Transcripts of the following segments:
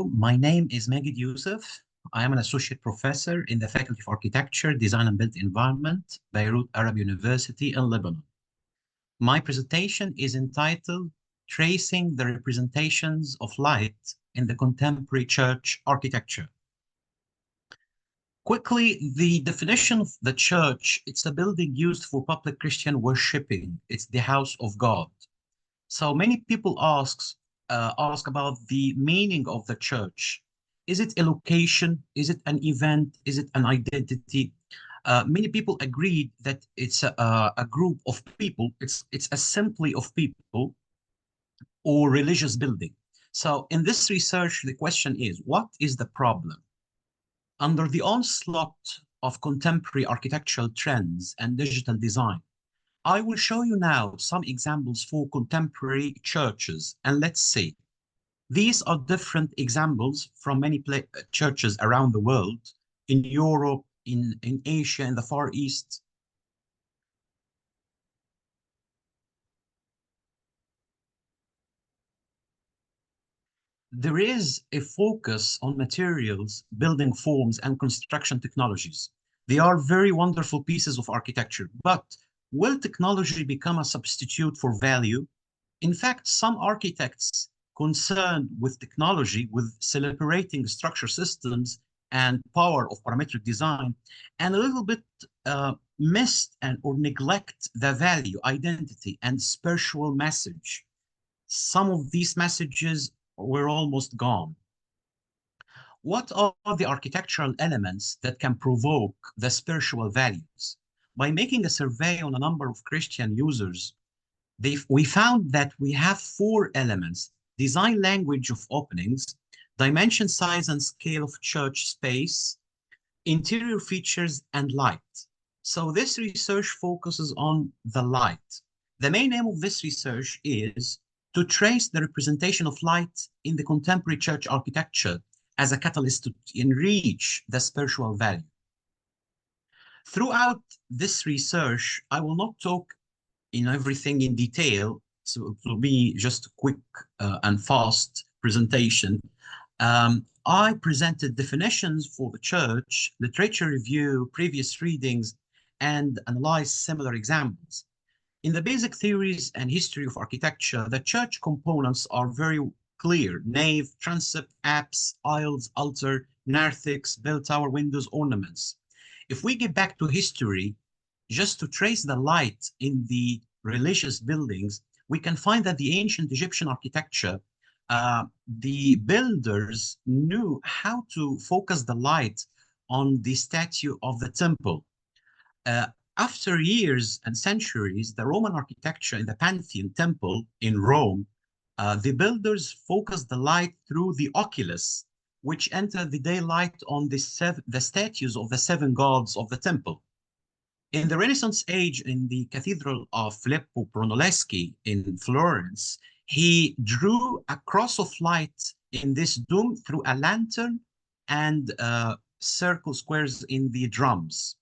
My name is Maged Youssef. I am an associate professor in the Faculty of Architecture, Design and Built Environment, Beirut Arab University in Lebanon. My presentation is entitled Tracing the Representations of Light in the Contemporary Church Architecture. Quickly, the definition of the church, it's a building used for public Christian worshiping. It's the house of God. So many people ask about the meaning of the church. Is it a location? Is it an event? Is it an identity? Many people agreed that it's a group of people. It's assembly of people or religious building. So in this research, the question is, what is the problem? Under the onslaught of contemporary architectural trends and digital design, I will show you now some examples for contemporary churches, and let's see. These are different examples from many churches around the world, in Europe, in Asia, in the Far East. There is a focus on materials, building forms, and construction technologies. They are very wonderful pieces of architecture, but will technology become a substitute for value? In fact, some architects concerned with technology, with celebrating structure systems and power of parametric design, and a little bit missed or neglect the value, identity, and spiritual message. Some of these messages were almost gone. What are the architectural elements that can provoke the spiritual values? By making a survey on a number of Christian users, we found that we have 4 elements: design language of openings, dimension, size, and scale of church space, interior features, and light. So this research focuses on the light. The main aim of this research is to trace the representation of light in the contemporary church architecture as a catalyst to enrich the spiritual value. Throughout this research, I will not talk in everything in detail, so it will be just a quick and fast presentation. I presented definitions for the church, literature review, previous readings, and analyzed similar examples. In the basic theories and history of architecture, the church components are very clear: nave, transept, apse, aisles, altar, narthex, bell tower, windows, ornaments. If we get back to history, just to trace the light in the religious buildings, we can find that the ancient Egyptian architecture, the builders knew how to focus the light on the statue of the temple. After years and centuries, the Roman architecture in the Pantheon temple in Rome, the builders focused the light through the oculus, which entered the daylight on the statues of the 7 gods of the temple. In the Renaissance age, in the Cathedral of Filippo Brunelleschi in Florence, he drew a cross of light in this dome through a lantern and circle squares in the drums.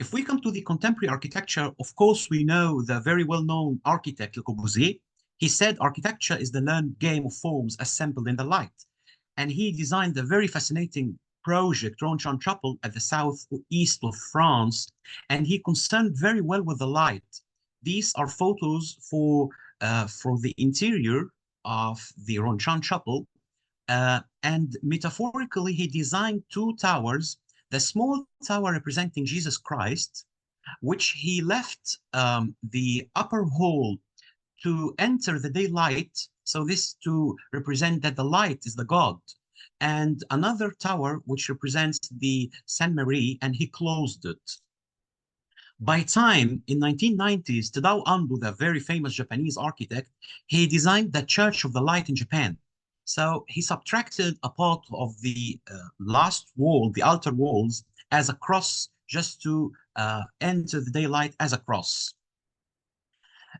If we come to the contemporary architecture, of course, we know the very well-known architect Le Corbusier. He said architecture is the learned game of forms assembled in the light. And he designed a very fascinating project, Ronchamp Chapel, at the southeast of France. And he concerned very well with the light. These are photos for the interior of the Ronchamp Chapel. And metaphorically, he designed 2 towers. The small tower representing Jesus Christ, which he left the upper hall to enter the daylight, so this to represent that the light is the God, and another tower which represents the Sainte Marie, and he closed it. By time, in 1990s, Tadao Ando, the very famous Japanese architect, he designed the Church of the Light in Japan. So he subtracted a part of the last wall, the altar walls, as a cross, just to enter the daylight as a cross.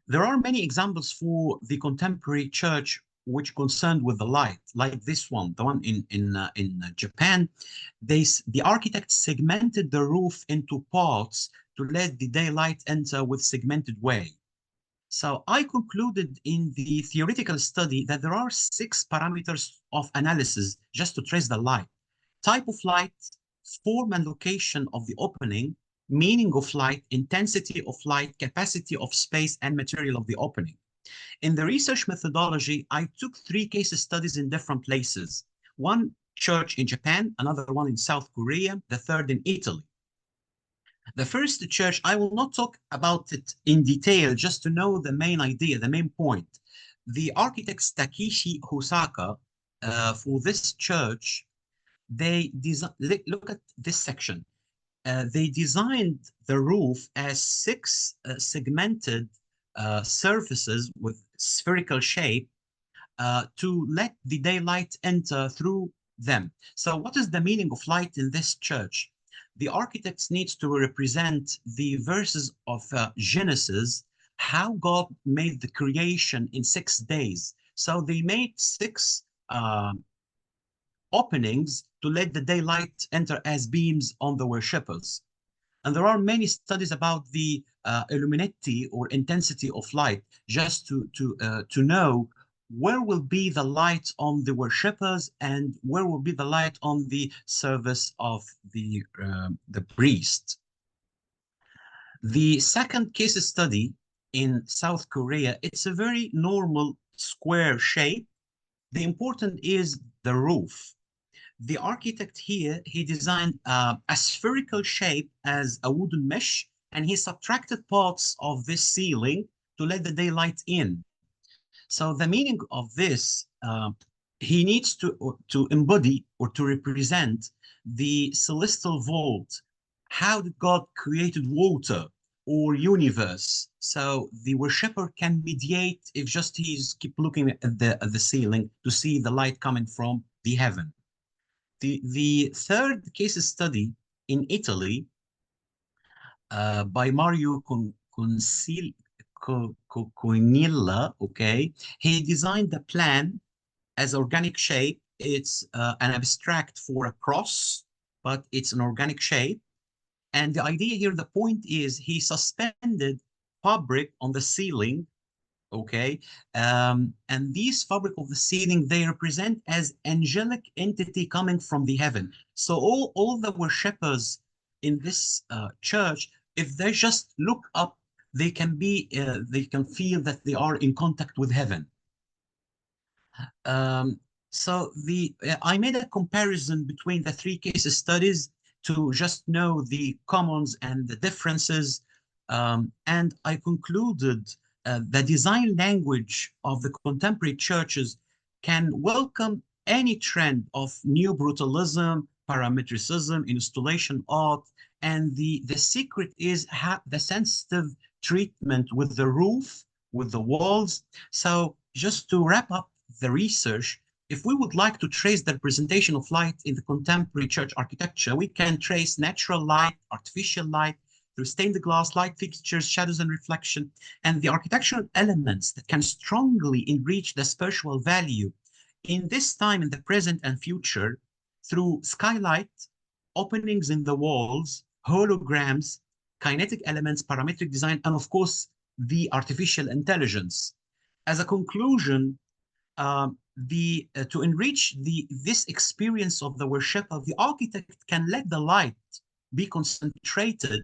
There are many examples for the contemporary church which concerned with the light, like this one, the one in Japan. The architects segmented the roof into parts to let the daylight enter with segmented way. So I concluded in the theoretical study that there are 6 parameters of analysis just to trace the light. Type of light, form and location of the opening, meaning of light, intensity of light, capacity of space, and material of the opening. In the research methodology, I took 3 case studies in different places. One church in Japan, another one in South Korea, the third in Italy. The first church, I will not talk about it in detail, just to know the main idea, the main point. The architects Takeshi Hosaka, for this church, they look at this section. They designed the roof as 6 segmented surfaces with spherical shape to let the daylight enter through them. So what is the meaning of light in this church? The architects needs to represent the verses of Genesis, how God made the creation in 6 days. So they made 6 openings to let the daylight enter as beams on the worshippers. And there are many studies about the illuminati or intensity of light, just to know where will be the light on the worshippers and where will be the light on the service of the priest. The second case study in South Korea, it's a very normal square shape. The important is the roof. The architect here, he designed a spherical shape as a wooden mesh, and he subtracted parts of this ceiling to let the daylight in. So the meaning of this, he needs to embody or to represent the celestial vault. How did God created water or universe? So the worshipper can mediate if just he's keep looking at the ceiling to see the light coming from the heaven. The third case study in Italy by Mario Conilla, okay, he designed the plan as organic shape. It's an abstract for a cross, but it's an organic shape. And the idea here, the point is he suspended fabric on the ceiling, okay? And these fabric of the ceiling, they represent as angelic entity coming from the heaven. So all the worshippers in this church, if they just look up, they can feel that they are in contact with heaven. So I made a comparison between the 3 case studies to just know the commons and the differences. And I concluded the design language of the contemporary churches can welcome any trend of neo-brutalism, parametricism, installation art, and the secret is the sensitive treatment with the roof, with the walls. So just to wrap up the research, if we would like to trace the representation of light in the contemporary church architecture, we can trace natural light, artificial light, through stained glass, light fixtures, shadows and reflection, and the architectural elements that can strongly enrich the spiritual value in this time, in the present and future, through skylight, openings in the walls, holograms, kinetic elements, parametric design, and of course, the artificial intelligence. As a conclusion, to enrich this experience of the worshipper, the architect can let the light be concentrated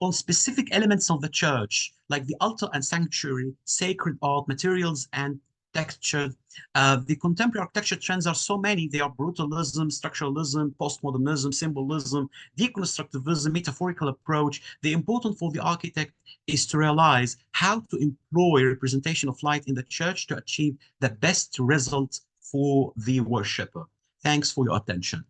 on specific elements of the church, like the altar and sanctuary, sacred art, materials, and texture. The contemporary architecture trends are so many. They are brutalism, structuralism, postmodernism, symbolism, deconstructivism, metaphorical approach. The important for the architect is to realize how to employ representation of light in the church to achieve the best result for the worshipper. Thanks for your attention.